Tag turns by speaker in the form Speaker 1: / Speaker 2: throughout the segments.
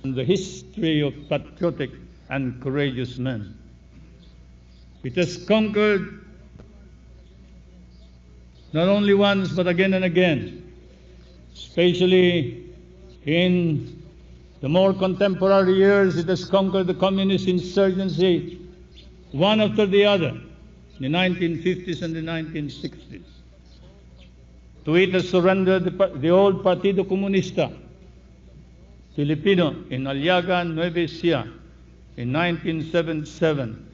Speaker 1: in the history of patriotic and courageous men. It has conquered not only once but again and again, especially in the more contemporary years. It has conquered the communist insurgency one after the other, in the 1950s and the 1960s. To it has surrendered the old Partido Comunista Filipino in Aliaga, Nueva Ecija in 1977,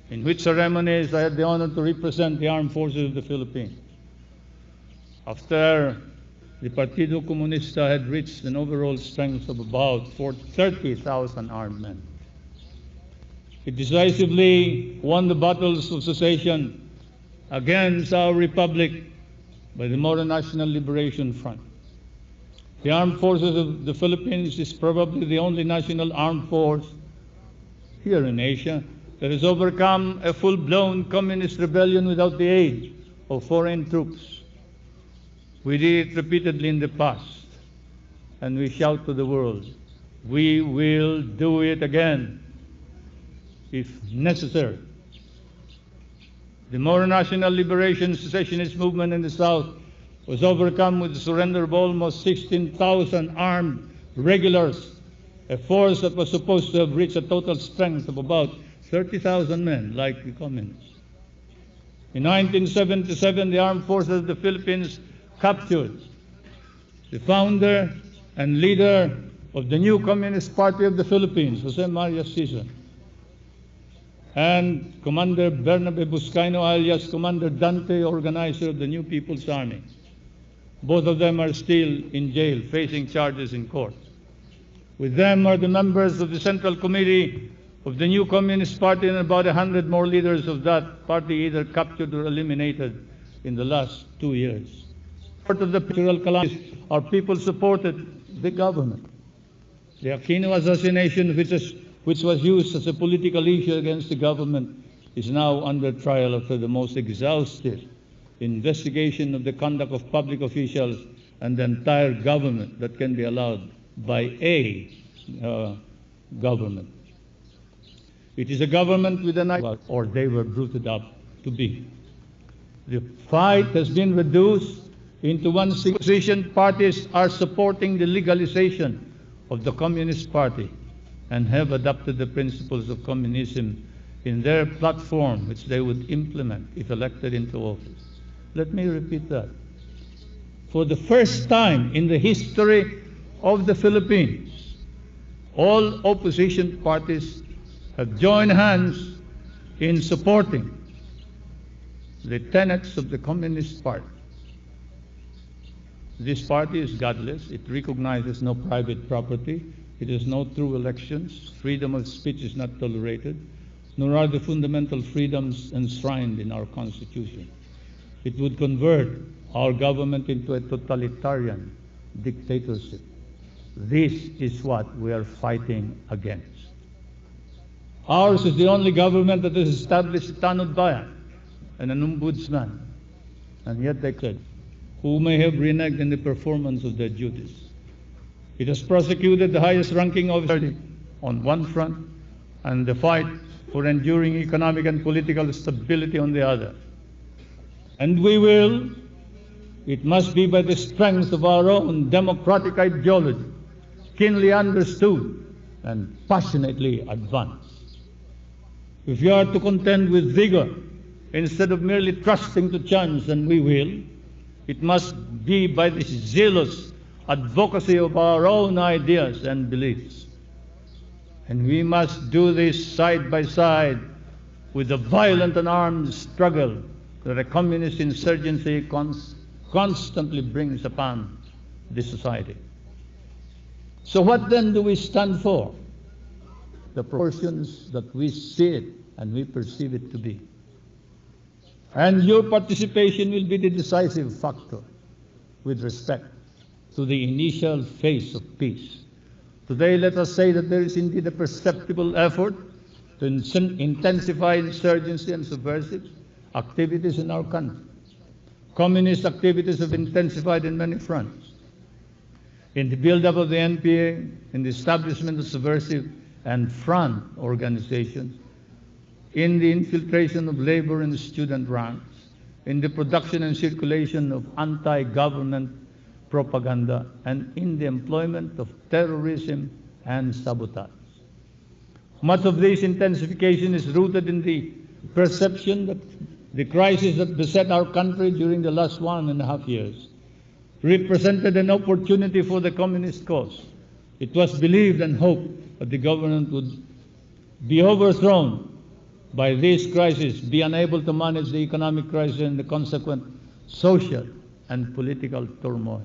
Speaker 1: in which ceremonies I had the honor to represent the armed forces of the Philippines. After the Partido Comunista had reached an overall strength of about 30,000 armed men. It decisively won the battles of secession against our republic by the Moro National Liberation Front. The armed forces of the Philippines is probably the only national armed force here in Asia that has overcome a full-blown communist rebellion without the aid of foreign troops. We did it repeatedly in the past, and we shout to the world, we will do it again if necessary. The Moro National Liberation Secessionist movement in the South was overcome with the surrender of almost 16,000 armed regulars, a force that was supposed to have reached a total strength of about 30,000 men, like the communists. In 1977, the armed forces of the Philippines captured the founder and leader of the new Communist Party of the Philippines, Jose Maria Sison, and Commander Bernabe Buscaino, alias Commander Dante, organizer of the New People's Army. Both of them are still in jail, facing charges in court. With them are the members of the Central Committee of the new Communist Party and about 100 more leaders of that party, either captured or eliminated in the last 2 years. Part of the natural calamities, our people supported the government. The Aquino assassination, which was used as a political issue against the government, is now under trial after the most exhaustive investigation of the conduct of public officials and the entire government that can be allowed by a government. It is a government with an idea, or they were brought up to be. The fight has been reduced into one single position. Parties are supporting the legalization of the Communist Party and have adopted the principles of communism in their platform, which they would implement if elected into office. Let me repeat that. For the first time in the history of the Philippines, all opposition parties have joined hands in supporting the tenets of the Communist Party. This party is godless. It recognizes no private property. It has no true elections. Freedom of speech is not tolerated, nor are the fundamental freedoms enshrined in our Constitution. It would convert our government into a totalitarian dictatorship. This is what we are fighting against. Ours is the only government that has established a tanod bayan and an ombudsman, and yet they said, who may have reneged in the performance of their duties. It has prosecuted the highest-ranking officer on one front and the fight for enduring economic and political stability on the other. And we will, it must be by the strength of our own democratic ideology, keenly understood and passionately advanced. If you are to contend with vigor instead of merely trusting to chance, then we will. It must be by this zealous advocacy of our own ideas and beliefs. And we must do this side by side with the violent and armed struggle that a communist insurgency constantly brings upon the society. So what then do we stand for? The proportions that we see it and we perceive it to be. And your participation will be the decisive factor with respect to the initial phase of peace. Today, let us say that there is indeed a perceptible effort to intensify insurgency and subversive activities in our country. Communist activities have intensified in many fronts. in the build-up of the NPA, in the establishment of subversive and front organizations, in the infiltration of labor and student ranks, in the production and circulation of anti-government propaganda, and in the employment of terrorism and sabotage. Much of this intensification is rooted in the perception that the crisis that beset our country during the last 1.5 years represented an opportunity for the communist cause. It was believed and hoped that the government would be overthrown by this crisis, be unable to manage the economic crisis and the consequent social and political turmoil.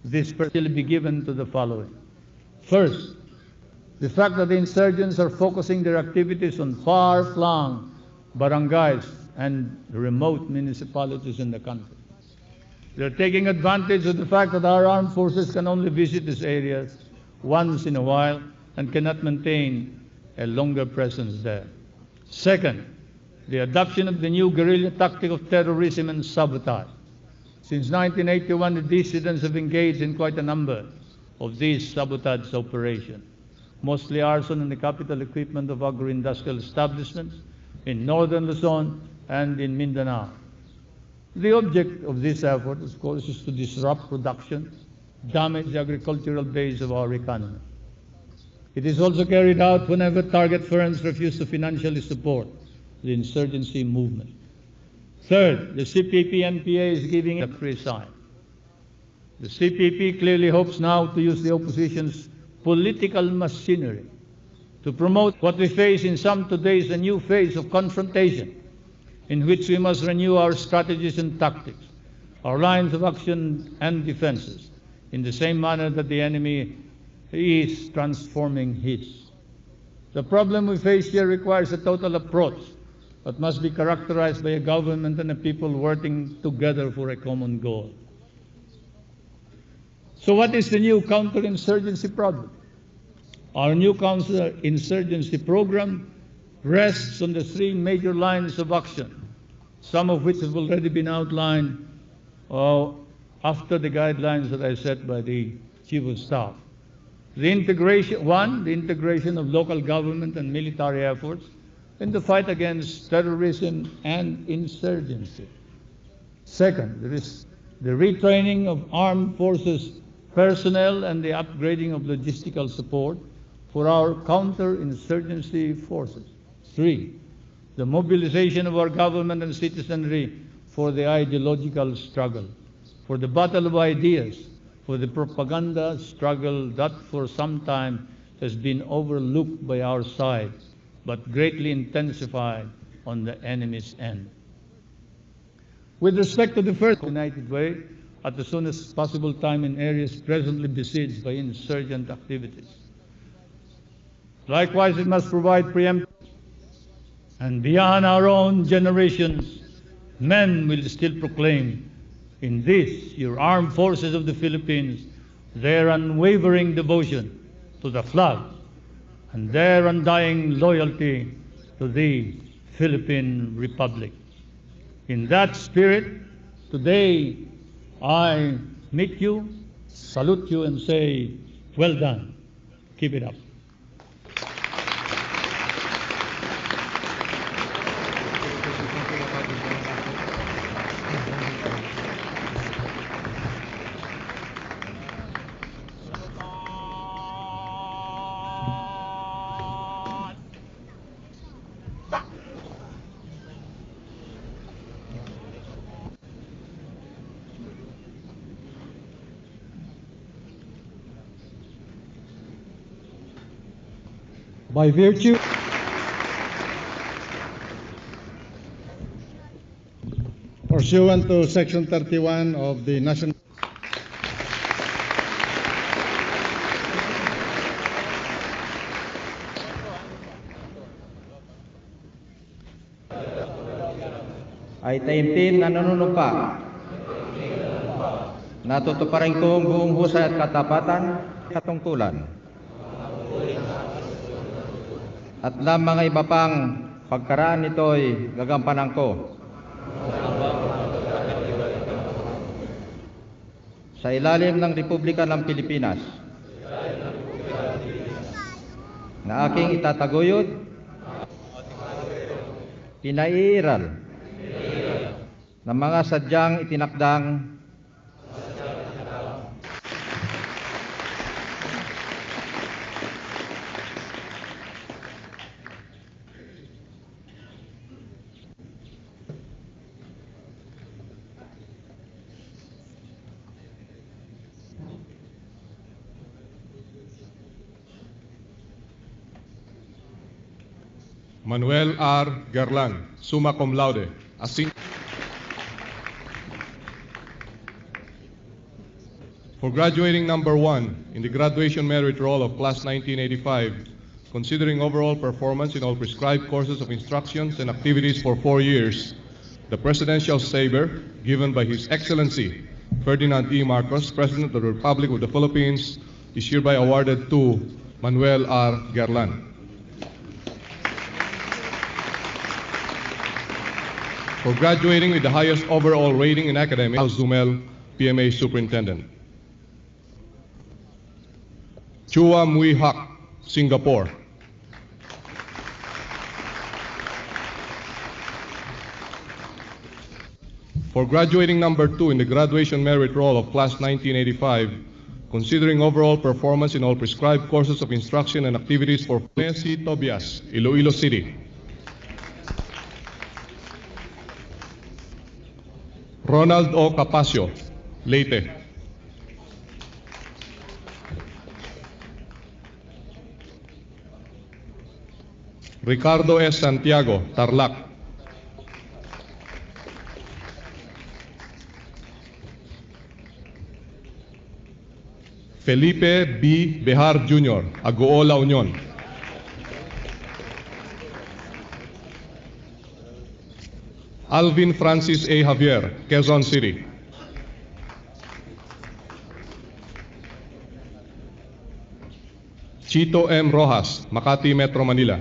Speaker 1: This will be given to the following. First, the fact that the insurgents are focusing their activities on far-flung barangays and remote municipalities in the country. They're taking advantage of the fact that our armed forces can only visit these areas once in a while and cannot maintain a longer presence there. Second, the adoption of the new guerrilla tactic of terrorism and sabotage. Since 1981, the dissidents have engaged in quite a number of these sabotage operations, mostly arson in the capital equipment of agro-industrial establishments in northern Luzon and in Mindanao. The object of this effort, of course, is to disrupt production, damage the agricultural base of our economy. It is also carried out whenever target firms refuse to financially support the insurgency movement. Third, the CPP-NPA is giving a free sign. The CPP clearly hopes now to use the opposition's political machinery to promote what we face in some today is a new phase of confrontation, in which we must renew our strategies and tactics, our lines of action and defenses, in the same manner that the enemy is transforming his. The problem we face here requires a total approach that must be characterized by a government and a people working together for a common goal. So what is the new counterinsurgency problem? Our new counterinsurgency program rests on the three major lines of action, some of which have already been outlined after the guidelines that I set by the Chief of Staff. The integration of local government and military efforts in the fight against terrorism and insurgency. Second, there is the retraining of armed forces personnel and the upgrading of logistical support for our counterinsurgency forces. 3, the mobilization of our government and citizenry for the ideological struggle, for the battle of ideas, for the propaganda struggle that for some time has been overlooked by our side, but greatly intensified on the enemy's end. With respect to the first, united way, at the soonest possible time in areas presently besieged by insurgent activities. Likewise, it must provide preemptive, and beyond our own generations, men will still proclaim, in this, your armed forces of the Philippines, their unwavering devotion to the flag and their undying loyalty to the Philippine Republic. In that spirit, today, I meet you, salute you, and say, well done. Keep it up.
Speaker 2: By virtue pursuant to Section 31 of the National
Speaker 3: ay taimtim na nanunumpa. Natutuparin ko ang buong husay at katapatan, katungkulan. At na mga iba pang pagkaraan nito'y gagampanan ko. sa ilalim ng Republika ng Pilipinas na aking itataguyod, pinaiiral ng mga sadyang itinakdang
Speaker 4: Manuel R. Garland, summa cum laude. For graduating number 1 in the graduation merit roll of class 1985, considering overall performance in all prescribed courses of instructions and activities for 4 years, the presidential saber given by His Excellency Ferdinand E. Marcos, President of the Republic of the Philippines, is hereby awarded to Manuel R. Garland. For graduating with the highest overall rating in academics, Al Zumel, PMA Superintendent. Chua Mui Hak, Singapore. For graduating number 2 in the graduation merit roll of class 1985, considering overall performance in all prescribed courses of instruction and activities for Nancy Tobias, Iloilo City. Ronald O. Capasio, Leyte. Ricardo S. Santiago, Tarlac. Felipe B. Bejar Jr., Agoo, La Union. Alvin Francis A. Javier, Quezon City. Chito M. Rojas, Makati, Metro Manila.